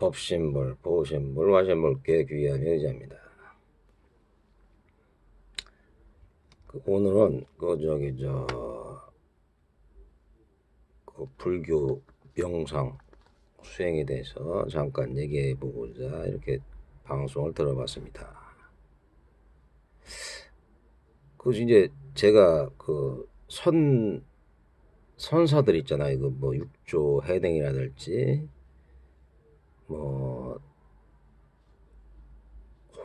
법신볼, 보신볼, 화신볼 꽤 귀한 의자입니다. 오늘은 불교 명상 수행에 대해서 잠깐 얘기해 보고자 이렇게 방송을 들어봤습니다. 이제 제가 선사들 있잖아요. 뭐 육조 해댕이라든지 뭐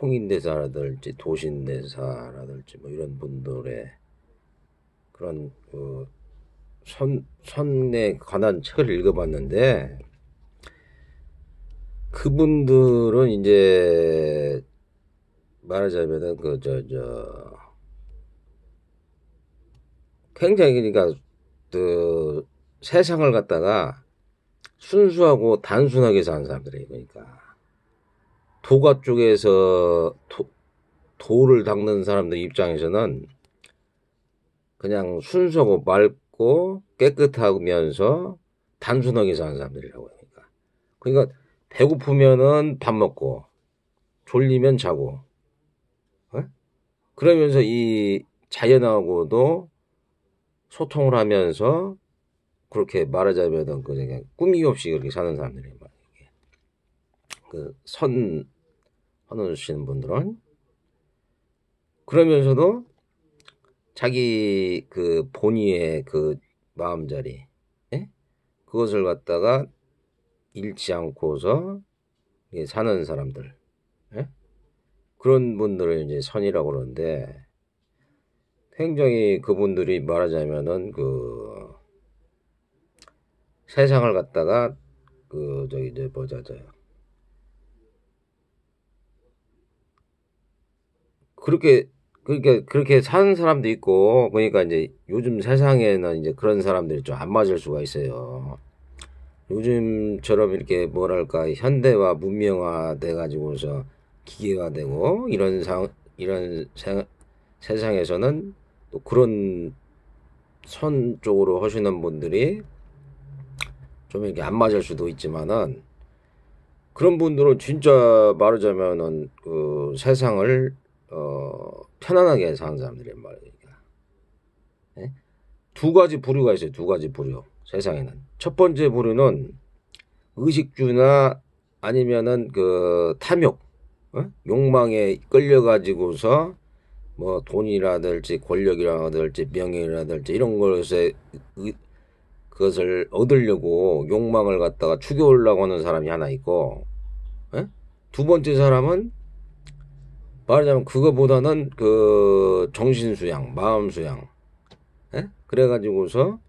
홍인대사라든지 도신대사라든지 뭐 이런 분들의 그런 선에 관한 책을 읽어봤는데, 그분들은 이제 말하자면은 굉장히, 그러니까 세상을 갖다가 순수하고 단순하게 사는 사람들이에요. 그러니까 도가 쪽에서 도를 닦는 사람들 입장에서는 그냥 순수하고 맑고 깨끗하면서 단순하게 사는 사람들이라고 하니까. 그러니까 배고프면은 밥 먹고 졸리면 자고, 그러면서 이 자연하고도 소통을 하면서 그렇게 말하자면은 그냥 꾸밈 없이 그렇게 사는 사람들이에요. 선하시는 분들은 그러면서도 자기 본의의 마음자리, 그것을 갖다가 잃지 않고서 사는 사람들, 그런 분들을 이제 선이라고 그러는데, 굉장히 그분들이 말하자면은 세상을 갖다가 그렇게 사는 사람도 있고, 그러니까 이제 요즘 세상에는 이제 그런 사람들이 좀 안 맞을 수가 있어요. 요즘처럼 이렇게 뭐랄까 현대화 문명화 돼 가지고서 기계화되고 이런 세상에서는 또 그런 선 쪽으로 하시는 분들이 좀 이렇게 안 맞을 수도 있지만은, 그런 분들은 진짜 말하자면은 세상을 편안하게 사는 사람들이란 말이에요. 네? 두 가지 부류가 있어요. 두 가지 부류. 세상에는. 첫 번째 부류는 의식주나 아니면은 탐욕, 욕망에 끌려가지고서 뭐 돈이라든지 권력이라든지 명예라든지 이런 그것을 얻으려고 욕망을 갖다가 추구하려고 하는 사람이 하나 있고, 두 번째 사람은 말하자면 그거보다는 정신수양, 마음수양, 그래가지고서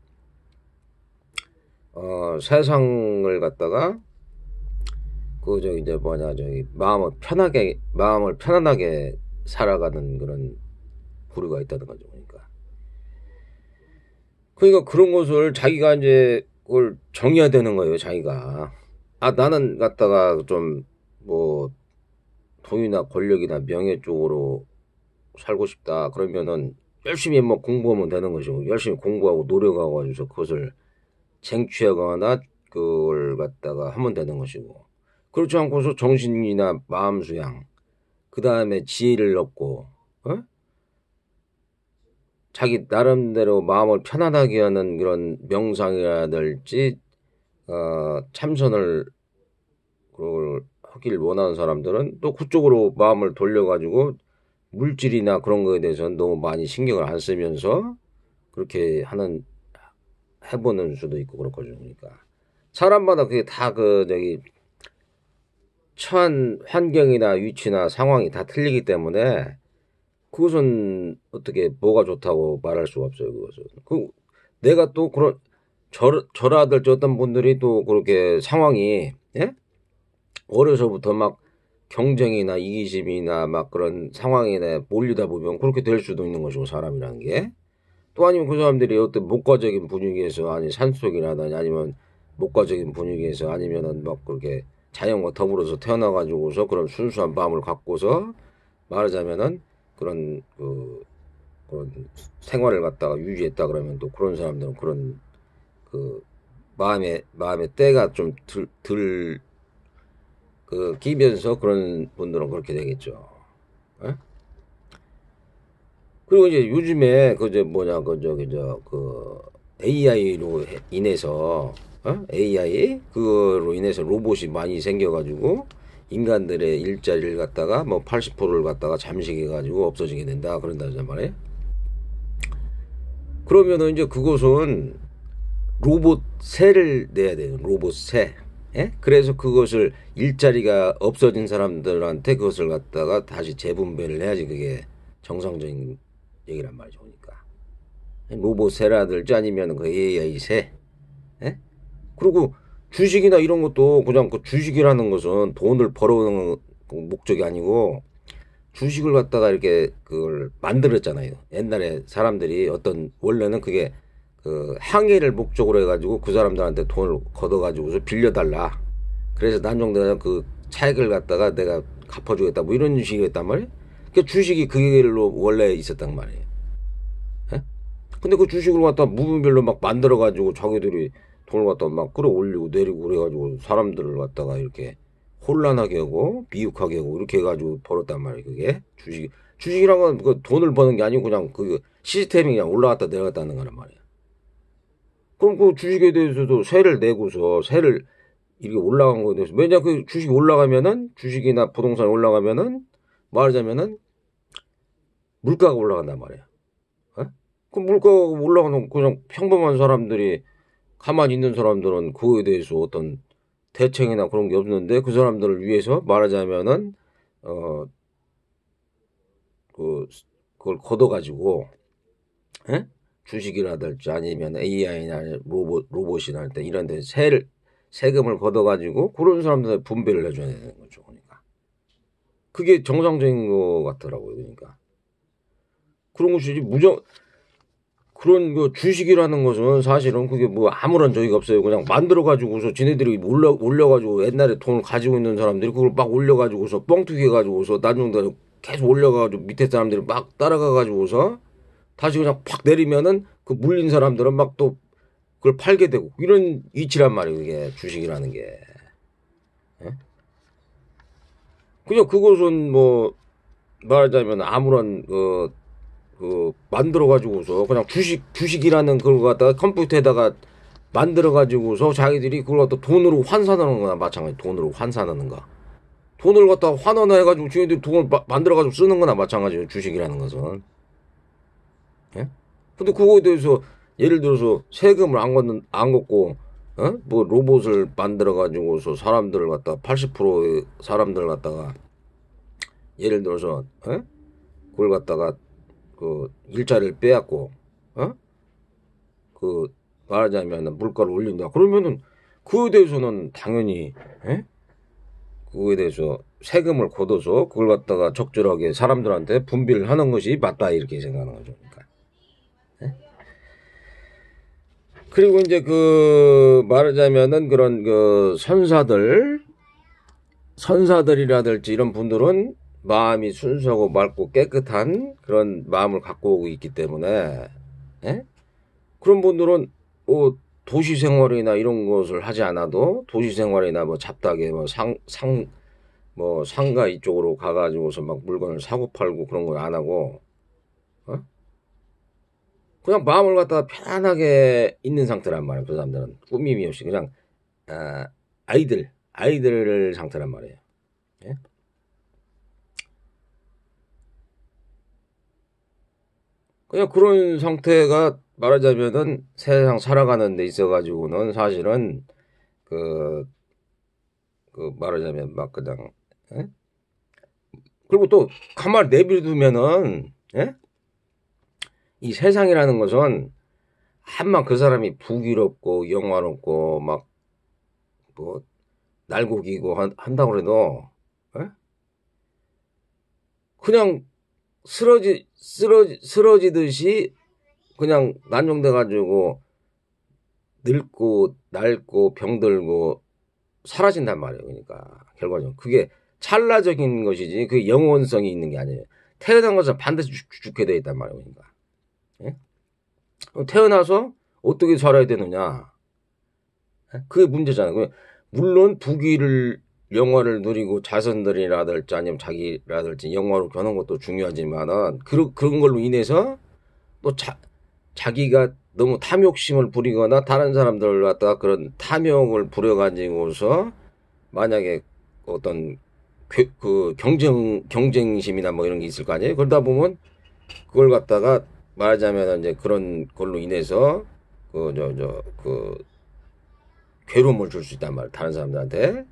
세상을 갖다가 마음을 편안하게 살아가는 그런 부류가 있다는 거죠. 그러니까 그런 것을 자기가 이제 그걸 정해야 되는 거예요. 자기가 나는 갖다가 좀 뭐 돈이나 권력이나 명예 쪽으로 살고 싶다 그러면은 열심히 뭐 공부하면 되는 것이고, 열심히 공부하고 노력하고 해서 그것을 쟁취하거나 그걸 갖다가 하면 되는 것이고, 그렇지 않고서 정신이나 마음 수양, 그 다음에 지혜를 얻고, 자기 나름대로 마음을 편안하게 하는 그런 명상이라든지 참선을 그걸 하길 원하는 사람들은 또 그쪽으로 마음을 돌려가지고 물질이나 그런 거에 대해서는 너무 많이 신경을 안 쓰면서 그렇게 해보는 수도 있고 그럴 거죠. 그러니까 사람마다 그게 다 처한 환경이나 위치나 상황이 다 틀리기 때문에 그것은 어떻게 뭐가 좋다고 말할 수가 없어요. 그것은 내가 또 그런 저라든지 어떤 분들이 또 그렇게 상황이, 어려서부터 막 경쟁이나 이기심이나 막 그런 상황에 몰리다 보면 그렇게 될 수도 있는 것이고, 사람이라는 게. 또 아니면 그 사람들이 어떤 목가적인 분위기에서, 아니 산속이라든지 아니면 목가적인 분위기에서, 아니면은 막 그렇게 자연과 더불어서 태어나가지고서 그런 순수한 마음을 갖고서 말하자면은 그런 생활을 갖다가 유지했다 그러면, 또 그런 사람들은 그런 마음의 때가 좀 덜 그 끼면서 그런 분들은 그렇게 되겠죠. 예? 그리고 이제 요즘에 그저 뭐냐 그 저기 저그 AI로 인해서 AI 그로 인해서 로봇이 많이 생겨가지고 인간들의 일자리를 갖다가 뭐 80%를 갖다가 잠식해가지고 없어지게 된다 그런다는 말이에요. 그러면은 이제 그것은 로봇 세를 내야 돼요. 로봇 세. 예? 그래서 그것을 일자리가 없어진 사람들한테 그것을 갖다가 다시 재분배를 해야지 그게 정상적인 얘기란 말이죠. 그러니까 로봇 세라든지 아니면 그 AI 세. 예? 그리고 주식이나 이런 것도 그냥 그 주식이라는 것은 돈을 벌어오는 목적이 아니고 주식을 갖다가 이렇게 그걸 만들었잖아요. 옛날에 사람들이 어떤 원래는 그게 그 항해를 목적으로 해가지고 그 사람들한테 돈을 걷어가지고서 빌려달라. 그래서 난정대가 그 차익을 갖다가 내가 갚아주겠다. 뭐 이런 식이었단 말이에요. 그 주식이 그 길로 원래 있었단 말이에요. 예? 근데 그 주식을 갖다가 무분별로 막 만들어가지고 자기들이 돈을 갖다가 막 끌어올리고 내리고 그래가지고 사람들을 갖다가 이렇게 혼란하게 하고 비육하게 하고 이렇게 해가지고 벌었단 말이에요. 그게 주식이란 건 그 돈을 버는 게 아니고 그냥 그 시스템이 그냥 올라갔다 내려갔다 하는 거란 말이에요. 그럼 그 주식에 대해서도 세를 내고서 세를 이렇게 올라간 거에 대해서 왜냐 그 주식이 올라가면은 주식이나 부동산이 올라가면은 말하자면은 물가가 올라간단 말이에요. 어? 그 물가가 올라가면 그냥 평범한 사람들이 가만히 있는 사람들은 그거에 대해서 어떤 대책이나 그런 게 없는데 그 사람들을 위해서 말하자면은 어 그 그걸 걷어가지고 예? 주식이라든지 아니면 AI나 로봇이나 일단 이런 데 세금을 걷어가지고 그런 사람들 분배를 해줘야 되는 거죠. 그러니까 그게 정상적인 것 같더라고요. 그러니까 그런 것이지 무정 그런 그 주식이라는 것은 사실은 그게 뭐 아무런 저기가 없어요. 그냥 만들어 가지고서 지네들이 올려 가지고 옛날에 돈을 가지고 있는 사람들이 그걸 막 올려 가지고서 뻥튀기 해 가지고서 난중대로 계속 올려 가지고 밑에 사람들이 막 따라가 가지고서 다시 그냥 팍 내리면은 그 물린 사람들은 막 또 그걸 팔게 되고 이런 이치란 말이에요. 이게 주식이라는 게. 예? 그냥 그것은 뭐 말하자면 아무런 만들어 가지고서 그냥 주식이라는 걸 갖다가 컴퓨터에다가 만들어 가지고서 자기들이 그걸 갖다 돈으로 환산하는 거나 마찬가지. 돈으로 환산하는 거. 돈을 갖다가 환원해 가지고 지네들이 돈을 만들어 가지고 쓰는 거나 마찬가지예요. 주식이라는 것은. 예? 근데 그거에 대해서 예를 들어서 세금을 안 걷고 뭐 로봇을 만들어 가지고서 사람들을 갖다가 80%의 사람들을 갖다가 예를 들어서 그걸 갖다가 그 일자리를 빼앗고 어? 그 말하자면 물가를 올린다. 그러면은 그에 대해서는 당연히 그거에 대해서 세금을 걷어서 그걸 갖다가 적절하게 사람들한테 분배를 하는 것이 맞다 이렇게 생각하는 거죠. 그러니까. 그리고 이제 그 말하자면은 그런 그 선사들이라든지 이런 분들은 마음이 순수하고 맑고 깨끗한 그런 마음을 갖고 있기 때문에 예? 그런 분들은 도시 생활이나 이런 것을 하지 않아도 도시 생활이나 뭐 잡다하게 뭐 상가 이쪽으로 가가지고서 막 물건을 사고 팔고 그런 걸 안 하고 어? 그냥 마음을 갖다가 편안하게 있는 상태란 말이에요. 그 사람들은 꾸밈이 없이 그냥 아, 아이들 상태란 말이에요. 예? 그냥 그런 상태가 말하자면은 세상 살아가는 데 있어가지고는 사실은 그, 그 말하자면 막 그냥 예? 그리고 또 가만히 내버려두면은 예? 이 세상이라는 것은 한만 그 사람이 부귀롭고 영화롭고 막 뭐 날고기고 한다고 해도 예? 그냥 쓰러지듯이 그냥 난종돼 가지고 늙고 낡고 병들고 사라진단 말이에요. 그러니까 결과적으로 그게 찰나적인 것이지 그 영원성이 있는 게 아니에요. 태어난 것은 반드시 죽게 돼 있단 말이에요. 그러니까 예? 태어나서 어떻게 살아야 되느냐 그게 문제잖아요. 물론 부귀를 영화를 누리고 자손들이라든지 아니면 자기라든지 영화로 겨는 것도 중요하지만은 그런 걸로 인해서 또 자기가 너무 탐욕심을 부리거나 다른 사람들을 갖다가 그런 탐욕을 부려가지고서 만약에 어떤 그 경쟁심이나 뭐 이런 게 있을 거 아니에요. 그러다 보면 그걸 갖다가 말하자면 이제 그런 걸로 인해서 그 괴로움을 줄 수 있단 말이에요. 다른 사람들한테.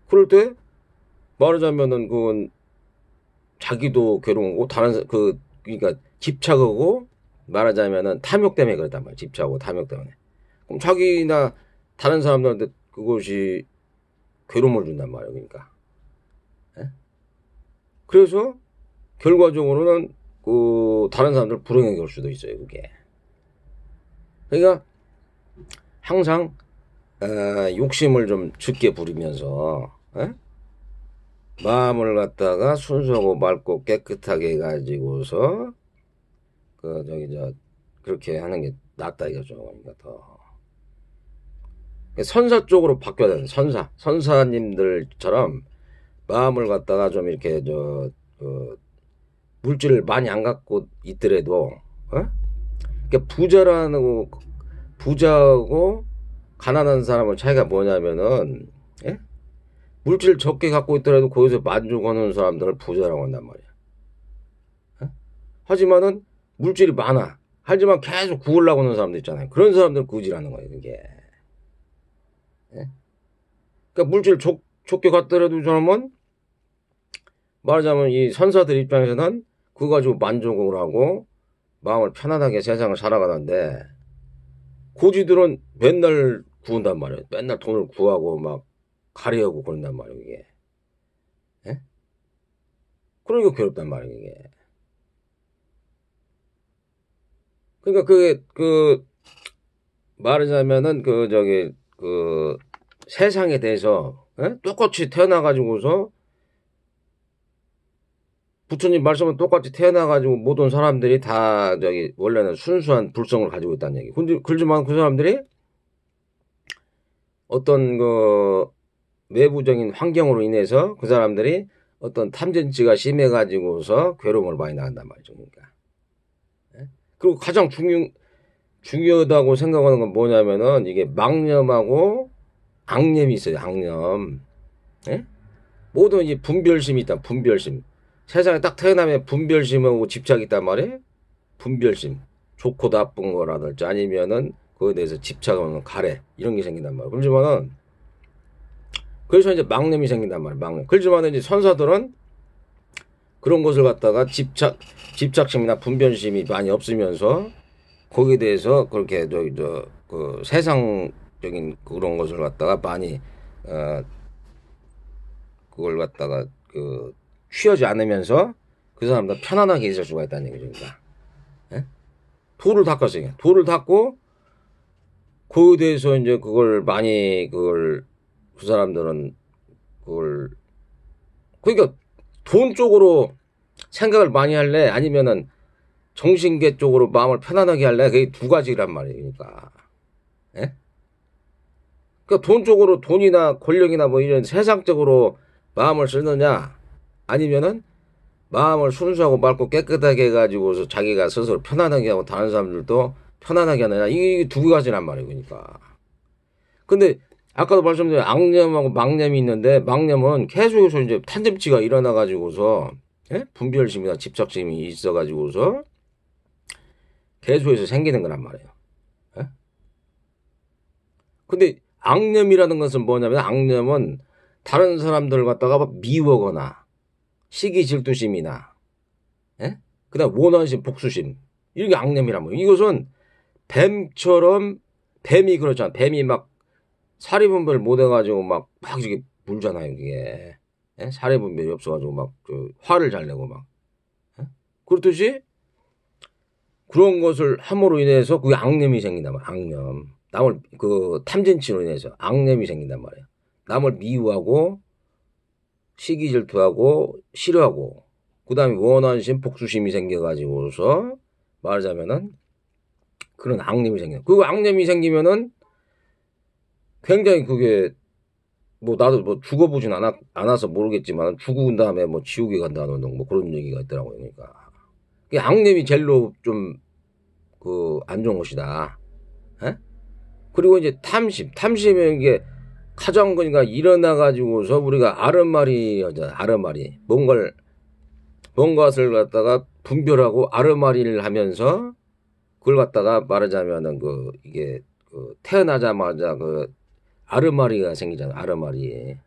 그럴 때 말하자면은 그건 자기도 괴로운고 그러니까 집착하고 말하자면은 탐욕 때문에 그랬단 말이에요. 집착하고 탐욕 때문에. 그럼 자기나 다른 사람들한테 그것이 괴로움을 준단 말이에요. 그러니까. 예? 그래서 결과적으로는 그 다른 사람들 불행하게 올 수도 있어요. 그게. 그러니까 항상 욕심을 좀 적게 부리면서 마음을 갖다가 순수하고 맑고 깨끗하게 해가지고서 그렇게 하는 게 낫다 이거죠. 그러니까 더 선사 쪽으로 바뀌어야 되는 선사님들처럼 마음을 갖다가 좀 이렇게 물질을 많이 안 갖고 있더라도 그러니까 부자하고 가난한 사람의 차이가 뭐냐면은 물질 적게 갖고 있더라도 거기서 만족하는 사람들을 부자라고 한단 말이야. 하지만은 물질이 많아. 하지만 계속 구하려고 하는 사람들 있잖아요. 그런 사람들 구질하는 거예요, 그게. 그러니까 물질 적게 갖더라도 저놈은 말하자면 이 선사들 입장에서는 그거 가지고 만족을 하고 마음을 편안하게 세상을 살아가는데 고지들은 맨날 구한단 말이에요. 맨날 돈을 구하고 막 가려하고 그런단 말이에요, 이게. 그러니까 괴롭단 말이에요, 이게. 그러니까 말하자면은 세상에 대해서 똑같이 태어나가지고서 부처님 말씀은 똑같이 태어나가지고 모든 사람들이 다 원래는 순수한 불성을 가지고 있다는 얘기. 근데 그렇지만 그 사람들이 어떤 외부적인 환경으로 인해서 그 사람들이 어떤 탐진치가 심해가지고서 괴로움을 많이 나간단 말이죠. 그러니까. 그리고 가장 중요하다고 생각하는 건 뭐냐면은 이게 망념하고 악념이 있어요. 악념. 모든 이 분별심이 있다. 분별심. 세상에 딱 태어나면 분별심하고 집착이 있단 말이에요. 분별심. 좋고 나쁜 거라든지 아니면은 그거에 대해서 집착하는 가래. 이런 게 생긴단 말이에요. 그렇지만은 그래서 이제 망념이 생긴단 말이에요. 망념. 그렇지만 이제 선사들은 그런 것을 갖다가 집착심이나 분별심이 많이 없으면서 거기에 대해서 그렇게 그 세상적인 그런 것을 갖다가 많이 그걸 갖다가 취하지 않으면서 그 사람들 편안하게 있을 수가 있다는 얘기죠. 그러니까. 도를 닦았어요. 도를 닦고 거기에 대해서 이제 그걸 많이 그 사람들은 그러니까 돈 쪽으로 생각을 많이 할래? 아니면은 정신계 쪽으로 마음을 편안하게 할래? 그게 두 가지란 말이에요. 그러니까. 그러니까 돈 쪽으로 돈이나 권력이나 뭐 이런 세상적으로 마음을 쓰느냐? 아니면은 마음을 순수하고 맑고 깨끗하게 해가지고서 자기가 스스로 편안하게 하고 다른 사람들도 편안하게 하느냐? 이 두 가지란 말이에요. 그러니까. 근데 아까도 말씀드린 악념하고 망념이 있는데 망념은 계속해서 이제 탄점치가 일어나가지고서 분별심이나 집착심이 있어가지고서 계속해서 생기는 거란 말이에요. 근데 악념이라는 것은 뭐냐면 악념은 다른 사람들 갖다가 미워거나 시기 질투심이나 그다음 원한심 복수심 이게 악념이란 말이에요. 이것은 뱀이 그렇잖아. 뱀이 막 사리분별 못 해가지고 막 이렇게 물잖아요. 이게 사리분별이 없어가지고 막 화를 잘 내고 막 그렇듯이 그런 것을 함으로 인해서 그게 악념이 생긴단 말이야. 악념. 남을 탐진치로 인해서 악념이 생긴단 말이야. 남을 미워하고 시기 질투하고 싫어하고 그다음에 원한심 복수심이 생겨가지고서 말하자면은 그런 악념이 생겨. 그 악념이 생기면은 굉장히 그게 뭐 나도 뭐 죽어보진 않아서 모르겠지만 죽은 다음에 뭐 지옥에 간다는 뭐 그런 얘기가 있더라고요. 그러니까 악령이 제일로 좀 그 안 좋은 것이다. 에? 그리고 이제 탐심은 이게 가장 그러니까 일어나 가지고서 우리가 아르마리 뭔가를 갖다가 분별하고 아르마리를 하면서 그걸 갖다가 말하자면은 그 이게 그 태어나자마자 그 아르마리가 생기잖아. 아르마리.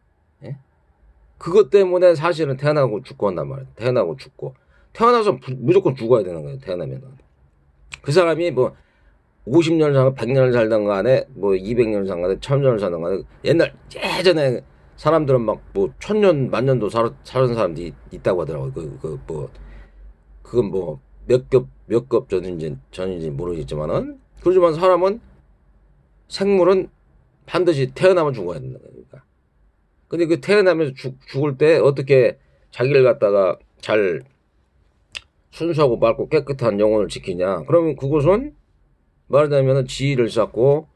예? 그것 때문에 사실은 태어나고 죽고 한단 말이야. 태어나고 죽고. 태어나서 무조건 죽어야 되는 거예요. 태어나면은. 그 사람이 뭐 50년 살, 100년을 살던 간에 뭐 200년을 살던 간에 1000년을 살던 간에 옛날 예전에 사람들은 막 뭐 1000년 만년도 사는 사람들이 있다고 하더라고요. 뭐 그건 뭐 몇 급 전인지 모르겠지만은 그렇지만 사람은 생물은 반드시 태어나면 죽어야 된다. 그러니까. 근데 그 태어나면서 죽을 때 어떻게 자기를 갖다가 잘 순수하고 맑고 깨끗한 영혼을 지키냐. 그러면 그것은 말하자면 지혜를 쌓고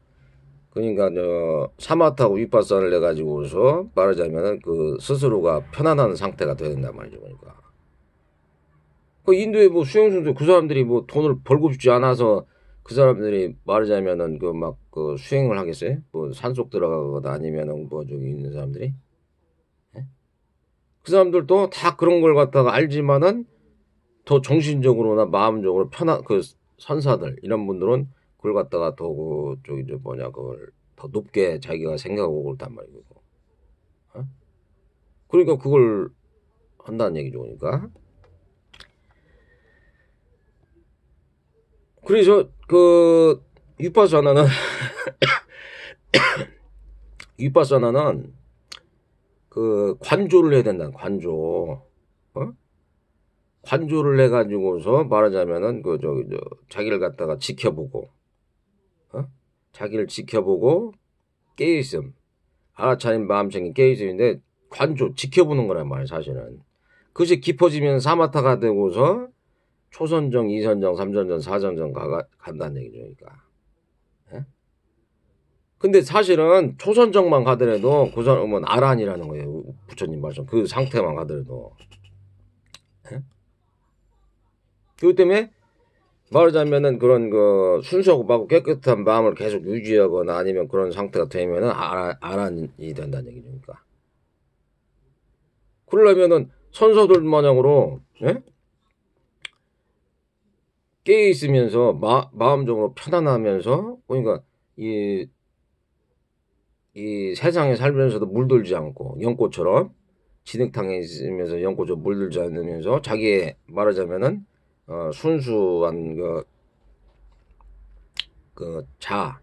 그러니까 저 사마타고 윗바산을 내 가지고서 말하자면 그 스스로가 편안한 상태가 돼야 된단 말이죠. 그러니까 그 인도에 뭐 수행선도 그 사람들이 뭐 돈을 벌고 싶지 않아서 그 사람들이 말하자면은 그 막 그 수행을 하겠어요? 뭐 산속 들어가거나 아니면은 뭐 저기 있는 사람들이 예? 그 사람들도 다 그런 걸 갖다가 알지만은 더 정신적으로나 마음적으로 편한 그 선사들 이런 분들은 그걸 갖다가 더 그 저기 저 뭐냐 그걸 더 높게 자기가 생각하고 그렇단 말이고 어? 그러니까 그걸 한다는 얘기죠. 그러니까 그래서 그 윗바사나는 윗바사나는 그 관조를 해야 된다. 관조. 어? 관조를 해가지고서 말하자면은 그 저기 저 자기를 갖다가 지켜보고, 어? 자기를 지켜보고 깨어있음, 알아차린 마음챙긴 깨어있음인데 관조 지켜보는 거란 말이야 사실은. 그것이 깊어지면 사마타가 되고서 초선정, 이선정, 삼선정, 사선정 간다는 얘기죠. 그러니까. 예? 근데 사실은 초선정만 가더라도 그 사람은 아란이라는 거예요. 부처님 말씀. 그 상태만 가더라도. 예? 그렇기 때문에 말하자면은 그런 그 순수하고 맑고 깨끗한 마음을 계속 유지하거나 아니면 그런 상태가 되면은 아란이 된다는 얘기죠. 그러니까. 그러려면은 선서들 마냥으로, 예? 깨어 있으면서 마음적으로 편안하면서 그러니까 이 세상에 살면서도 물들지 않고 연꽃처럼 진흙탕에 있으면서 연꽃처럼 물들지 않으면서 자기의 말하자면은 순수한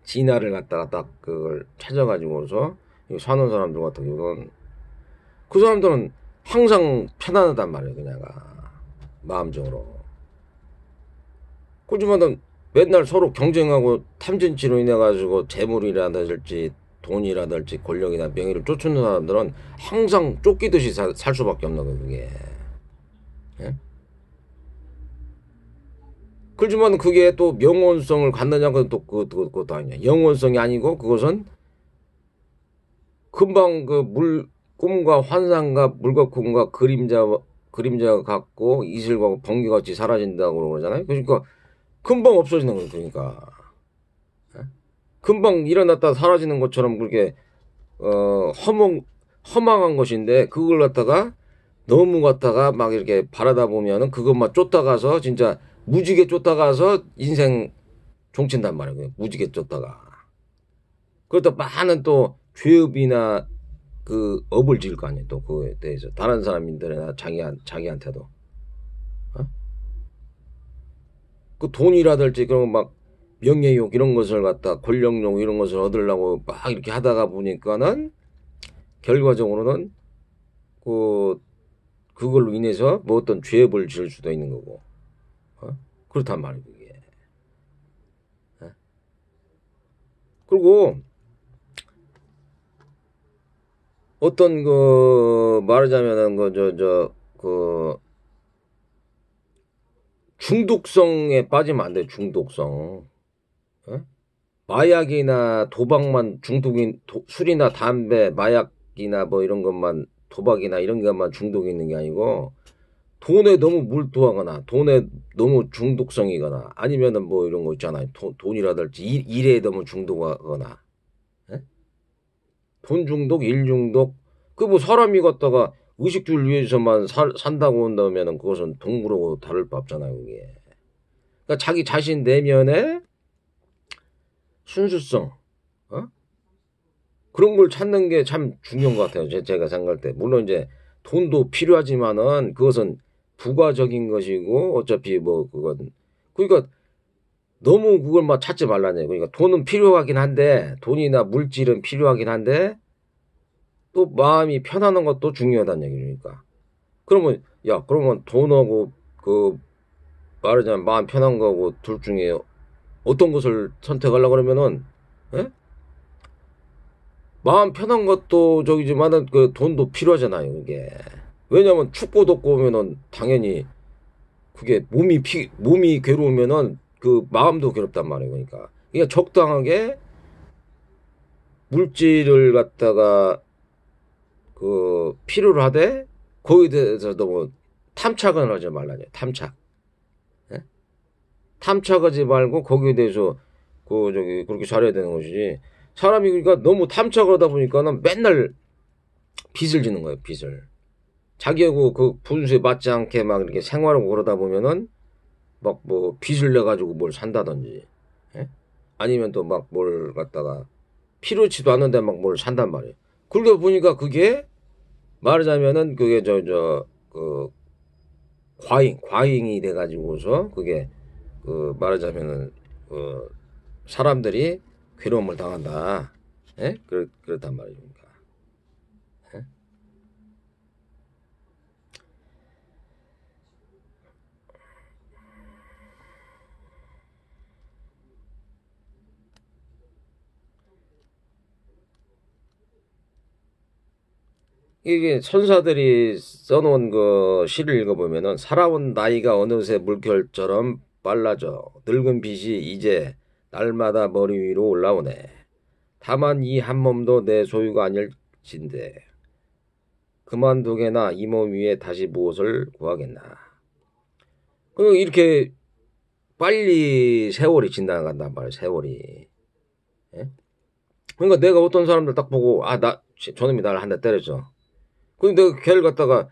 진화를 갖다가 딱 그걸 찾아가지고서 사는 사람들 같은 경우는 그 사람들은 항상 편안하단 말이에요. 그냐가 마음적으로. 그렇지만은 맨날 서로 경쟁하고 탐진치로 인해 가지고 재물이라든지 돈이라든지 권력이나 명예를 쫓는 사람들은 항상 쫓기듯이 살 수밖에 없는 거예요. 그게. 예? 그렇지만 그게 또 영원성을 갖느냐고 또 그것도 아니냐. 영원성이 아니고 그것은 금방 꿈과 환상과 물과 꿈과 그림자 같고 이슬과 번개같이 사라진다고 그러잖아요. 그러니까 금방 없어지는 거예요. 그러니까. 예? 금방 일어났다 사라지는 것처럼 그렇게 허망한 것인데 그걸 갖다가 너무 갖다가 막 이렇게 바라다 보면은 그것만 쫓다가서 진짜 무지개 쫓다가서 인생 종친단 말이에요. 무지개 쫓다가. 그러다 많은 또 죄업이나 그 업을 지을 거 아니에요. 또 그거에 대해서 다른 사람들이나 자기한테도. 어? 그 돈이라든지 그런 막 명예욕 이런 것을 갖다 권력욕 이런 것을 얻으려고 막 이렇게 하다가 보니까는 결과적으로는 그걸로 인해서 뭐 어떤 죄업을 지을 수도 있는 거고. 그렇단 말이에요. 그게. 그리고 어떤 말하자면은 중독성에 빠지면 안 돼. 중독성. 마약이나 도박만 술이나 담배, 마약 마약이나 뭐 이런 것만 도박이나 이런 것만 중독이 있는 게 아니고 돈에 너무 몰두하거나 돈에 너무 중독성이거나 아니면은 뭐 이런 거 있잖아요. 돈이라든지 일에 너무 중독하거나 예? 돈 중독, 일 중독 그 뭐 사람이 갖다가 의식주를 위해서만 산다고 한다면은 그것은 동물하고 다를 바 없잖아요. 그게. 그러니까 자기 자신 내면의 순수성 어? 그런 걸 찾는 게 참 중요한 것 같아요. 제가 생각할 때. 물론 이제 돈도 필요하지만은 그것은 부가적인 것이고 어차피 뭐 그건 그러니까 너무 그걸 막 찾지 말라네요. 그러니까 돈은 필요하긴 한데 돈이나 물질은 필요하긴 한데 또 마음이 편안한 것도 중요하다는 얘기니까. 그러면 야 그러면 돈하고 그 말하자면 마음 편한 거고 둘 중에 어떤 것을 선택하려고 그러면은 예? 마음 편한 것도 저기지만은 그 돈도 필요하잖아요, 그게. 왜냐면 춥고 덥고 오면은 당연히 그게 몸이 괴로우면은 그 마음도 괴롭단 말이에요, 그러니까. 그러니까 적당하게 물질을 갖다가 그 필요로 하되 거기에 대해서도 뭐 탐착은 하지 말라요, 탐착. 예? 탐착하지 말고 거기에 대해서 그 저기 그렇게 잘해야 되는 것이지. 사람이 그러니까 너무 탐착을 하다 보니까는 맨날 빚을 지는 거예요, 빚을. 자기하고 그 분수에 맞지 않게 막 이렇게 생활하고 그러다 보면은 막 뭐 빚을 내 가지고 뭘 산다든지 예? 아니면 또 막 뭘 갖다가 필요치도 않은데 막 뭘 산단 말이에요. 그러다 보니까 그게 말하자면은 그게 그 과잉이 돼 가지고서 그게 그 말하자면은 그 사람들이 괴로움을 당한다. 예? 그렇단 말입니다. 예? 이게 천사들이 써놓은 그 시를 읽어보면은 살아온 나이가 어느새 물결처럼 빨라져 늙은 빛이 이제 날마다 머리 위로 올라오네. 다만 이 한 몸도 내 소유가 아닐진데 그만두게나 이 몸 위에 다시 무엇을 구하겠나. 그 이렇게 빨리 세월이 지나간단 말이야, 세월이. 예? 그러니까 내가 어떤 사람들 딱 보고 저놈이 나를 한 대 때렸죠. 근데 내가 걔를 갖다가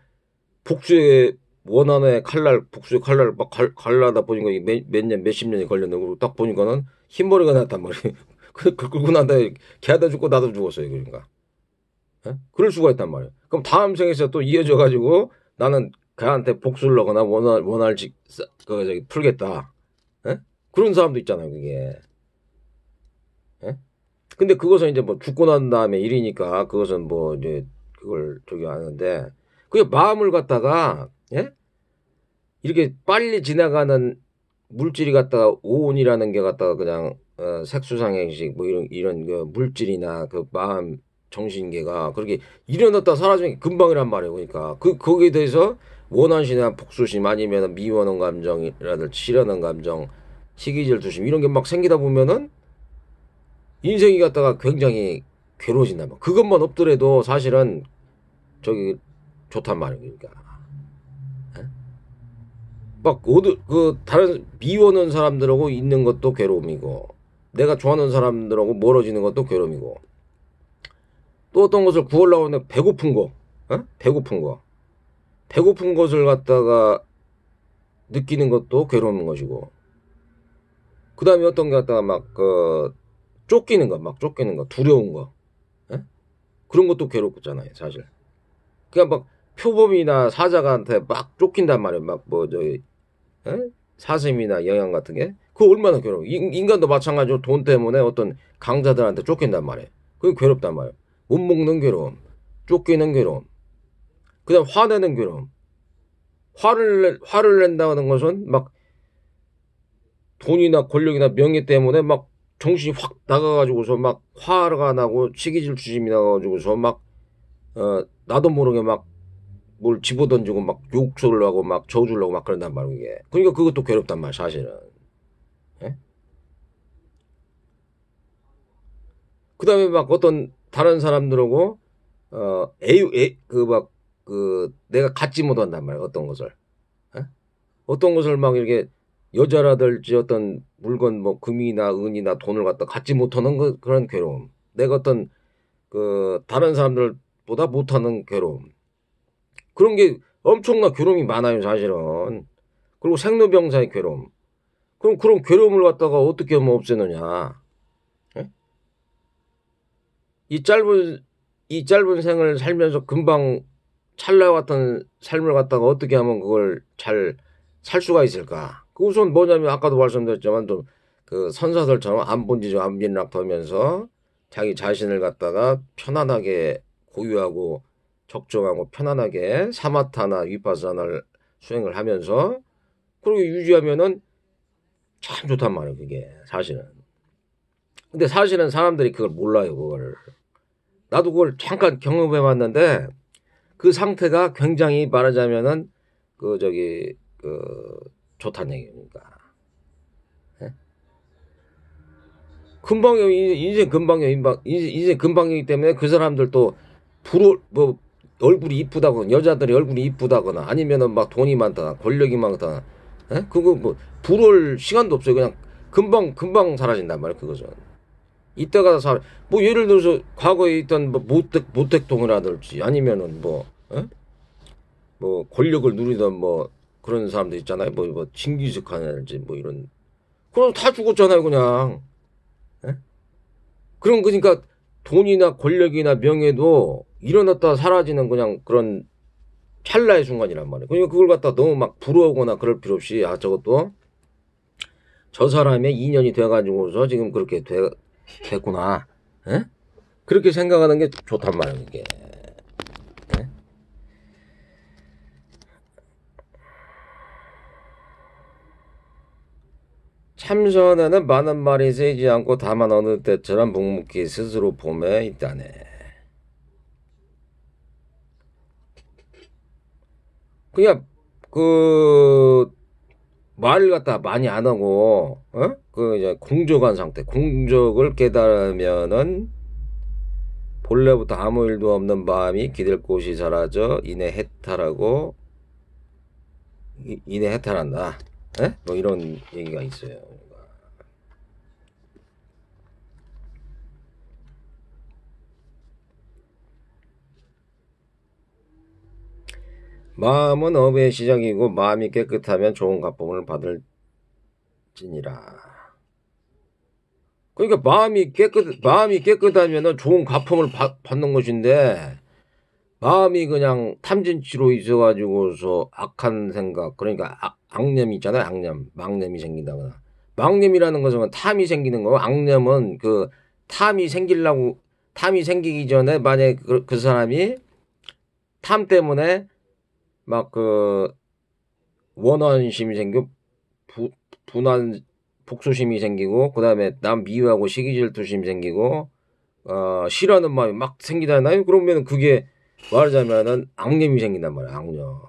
복수의 원한의 복수의 칼날 막 갈라다 보니까 몇 년, 몇십 년이 걸렸네. 그리고 딱 보니까는 흰머리가 났단 말이에요. 그 끌고 난 다음에 걔도 죽고 나도 죽었어요. 그러니까. 예? 그럴 수가 있단 말이에요. 그럼 다음 생에서 또 이어져가지고 나는 걔한테 복수를 하거나 그 저기 풀겠다. 예? 그런 사람도 있잖아요. 그게. 예? 근데 그것은 이제 뭐 죽고 난 다음에 일이니까 그것은 뭐 이제 그걸 저기 하는데 그게 마음을 갖다가 예? 이렇게 빨리 지나가는 물질이 갖다가 오온이라는 게 갖다가 그냥 색수상행식 뭐 이런 그 물질이나 그 마음 정신계가 그렇게 일어났다 사라지는 게 금방이란 말이에요. 그러니까 거기에 대해서 원한심이나 복수심 아니면 미워하는 감정이라든지 싫어하는 감정, 시기질투심 이런 게 막 생기다 보면은 인생이 갖다가 굉장히 괴로워진단 말이야. 그것만 없더라도 사실은 저기 좋단 말이에요. 그러니까. 막 그 다른 미워하는 사람들하고 있는 것도 괴로움이고 내가 좋아하는 사람들하고 멀어지는 것도 괴로움이고 또 어떤 것을 구하려고 하는데 배고픈 거 어? 배고픈 것을 갖다가 느끼는 것도 괴로운 것이고 그 다음에 어떤 게 갖다가 막 쫓기는 거 두려운 거 어? 그런 것도 괴롭잖아요 사실. 그냥 막 표범이나 사자한테 막 쫓긴단 말이에요. 막 뭐 저기 에? 사슴이나 영양 같은 게 그거 얼마나 괴로워. 인간도 마찬가지로 돈 때문에 어떤 강자들한테 쫓긴단 말이에요. 그게 괴롭단 말이에요. 못 먹는 괴로움, 쫓기는 괴로움, 그다음 화내는 괴로움. 화를 낸다는 것은 막 돈이나 권력이나 명예 때문에 막 정신이 확 나가가지고서 막 화가 나고 시기질투심이 나가가지고서 막 나도 모르게 막 뭘 집어던지고 막 욕설을 하고 막 저주를 하고 막 그런단 말이에요. 이게. 그러니까 그것도 괴롭단 말이야 사실은. 예? 그 다음에 막 어떤 다른 사람들하고 내가 갖지 못한단 말이야, 어떤 것을. 예? 어떤 것을 막 이렇게 여자라든지 어떤 물건, 뭐, 금이나 은이나 돈을 갖다 갖지 못하는 그런 괴로움. 내가 어떤, 다른 사람들보다 못하는 괴로움. 그런 게 엄청난 괴로움이 많아요, 사실은. 그리고 생로병사의 괴로움. 그럼 그런 괴로움을 갖다가 어떻게 하면 없애느냐. 예? 이 짧은 생을 살면서 금방 찰나 같은 삶을 갖다가 어떻게 하면 그걸 잘 살 수가 있을까? 그 우선 뭐냐면 아까도 말씀드렸지만 좀 그 선사들처럼 안본지죠 안빈락하면서 자기 자신을 갖다가 편안하게 고유하고 적정하고 편안하게 사마타나 위파사나를 수행을 하면서 그렇게 유지하면은 참 좋단 말이에요, 그게 사실은. 근데 사실은 사람들이 그걸 몰라요, 그걸. 나도 그걸 잠깐 경험해 봤는데 그 상태가 굉장히 말하자면은 좋다는 얘기입니다. 예? 금방이요. 인생 금방이요. 인생 금방이기 때문에 그 사람들도 뭐 얼굴이 이쁘다거나 여자들이 얼굴이 이쁘다거나 아니면은 막 돈이 많다나 권력이 많다나 예? 그거 뭐 부러울 시간도 없어요. 그냥 금방 사라진단 말이에요. 그거죠. 이때가 뭐 예를 들어서 과거에 있던 뭐 모택동이라든지 아니면은 예? 뭐 권력을 누리던 뭐 그런 사람들 있잖아요. 뭐 징기스칸이라든지 뭐 이런 그럼 다 죽었잖아요. 그냥. 예? 그럼 그러니까 돈이나 권력이나 명예도 일어났다 사라지는 그냥 그런 찰나의 순간이란 말이에요. 그러니까 그걸 갖다 너무 막 부러워하거나 그럴 필요 없이 저것도 저 사람의 인연이 돼가지고서 지금 그렇게 됐구나. 예? 그렇게 생각하는 게 좋단 말이에요. 이게. 예? 참선에는 많은 말이 세지 않고 다만 어느 때처럼 묵묵히 스스로 봄에 있다네. 그냥 말을 갖다 많이 안 하고 이제 공적한 상태, 공적을 깨달으면은 본래부터 아무 일도 없는 마음이 기댈 곳이 사라져 이내 해탈한다. 예? 뭐 이런 얘기가 있어요. 마음은 업의 시작이고 마음이 깨끗하면 좋은 가쁨을 받을 지니라. 그러니까 마음이 깨끗하면 좋은 가품을 받는 것인데 마음이 그냥 탐진치로 있어가지고서 악한 생각 그러니까 악념이 있잖아요. 악념 망념이 생긴다거나 망념이라는 것은 탐이 생기는 거고 악념은 그 탐이 생기기 전에 만약에 그 사람이 탐 때문에 막 원한심이 생기고 분한 복수심이 생기고 그 다음에 남 미워하고 시기질투심이 생기고 싫어하는 마음이 막 생기잖아요. 그러면 그게 말하자면은 악념이 생긴단 말이야. 악념.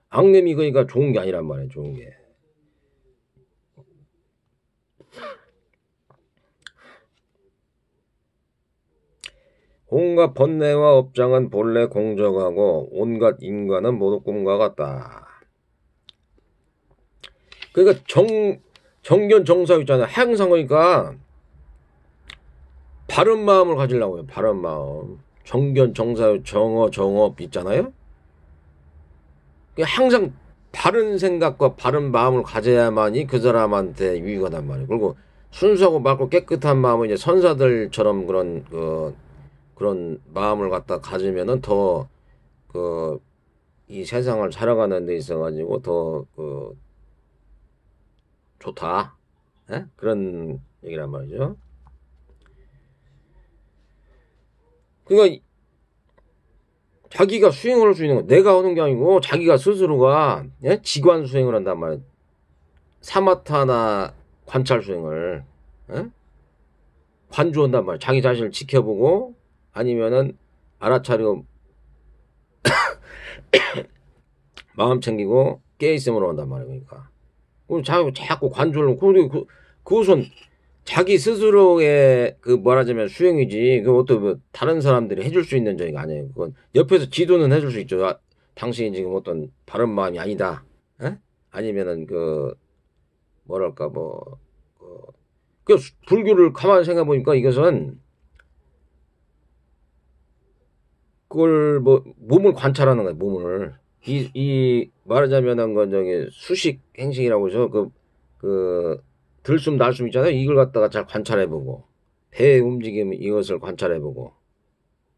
악념이 그러니까 좋은 게 아니란 말이야. 좋은 게. 온갖 번뇌와 업장은 본래 공정하고 온갖 인간은 모두 꿈과 같다. 그러니까 정견정사 있잖아요. 항상 그러니까 바른 마음을 가지려고요. 바른 마음. 정견정사 정업 있잖아요. 항상 바른 생각과 바른 마음을 가져야만이 그 사람한테 유익하단 말이에요. 그리고 순수하고 맑고 깨끗한 마음은 이제 선사들처럼 그런 마음을 갖다 가지면은 더 이 세상을 살아가는 데 있어가지고 더 좋다. 예? 그런 얘기란 말이죠. 그러니까 자기가 수행을 할 수 있는 거 내가 하는 게 아니고 자기가 스스로가 예? 지관 수행을 한단 말이에요. 사마타나 관찰 수행을 예? 관주한단 말이에요. 자기 자신을 지켜보고 아니면은 알아차리고 마음 챙기고 깨있음으로 한단 말이에요. 그러니까 자꾸 관주를 그것은 자기 스스로의 그 말하자면 수행이지. 그 어떤 뭐 다른 사람들이 해줄 수 있는 저기가 아니에요. 그건 옆에서 지도는 해줄 수 있죠. 아, 당신이 지금 어떤 바른 마음이 아니다. 에? 아니면은 그 뭐랄까 뭐 그 불교를 가만히 생각해 보니까 이것은 그걸 뭐 몸을 관찰하는 거예요. 몸을 이 말하자면은 건 저기 수식 행식이라고 해서 그 들숨 날숨 있잖아요. 이걸 갖다가 잘 관찰해보고 배의 움직임 이것을 관찰해보고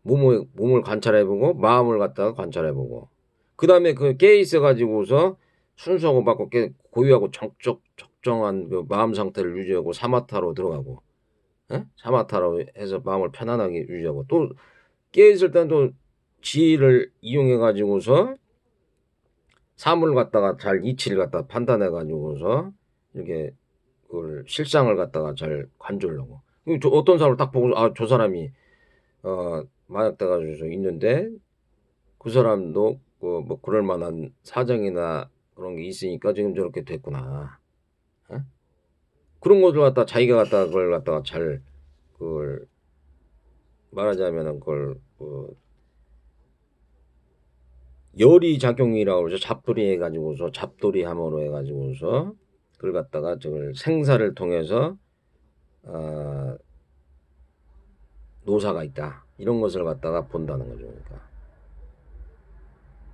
몸을 관찰해보고 마음을 갖다가 관찰해보고 그 다음에 그 깨 있어가지고서 순수하고 받고 고유하고 적정한 그 마음 상태를 유지하고 사마타로 들어가고 예? 사마타로 해서 마음을 편안하게 유지하고 또 깨있을 때는 또 지혜를 이용해 가지고서 사물을 갖다가 잘 이치를 갖다 판단해 가지고서 이렇게 그걸 실상을 갖다가 잘 간주하려고 어떤 사람을 딱 보고 아 저 사람이 마약돼 가지고 있는데 그 사람도 그 뭐 그럴 만한 사정이나 그런 게 있으니까 지금 저렇게 됐구나. 예? 그런 것을 갖다 자기가 갖다가 그걸 갖다가 잘 그걸 말하자면은 그걸 열이 작용이라고 그러죠. 잡돌이 해가지고서 잡돌이 함으로 해가지고서 그걸 갖다가 저걸 생사를 통해서 어, 노사가 있다 이런 것을 갖다가 본다는 거죠.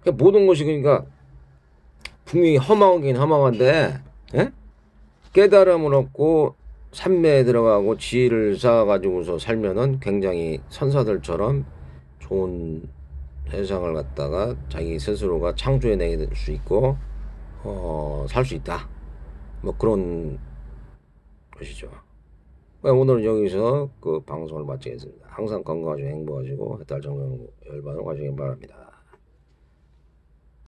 그러니까 모든 것이 그러니까 분명히 허망하긴 허망한데 예? 깨달음을 얻고 삼매에 들어가고 지혜를 쌓아가지고서 살면은 굉장히 선사들처럼 좋은 세상을 갖다가 자기 스스로가 창조해낼 수 있고 살 수 있다. 뭐 그런 것이죠. 오늘은 여기서 그 방송을 마치겠습니다. 항상 건강하시고 행복하시고 해탈 정령 열반을 가시기 바랍니다.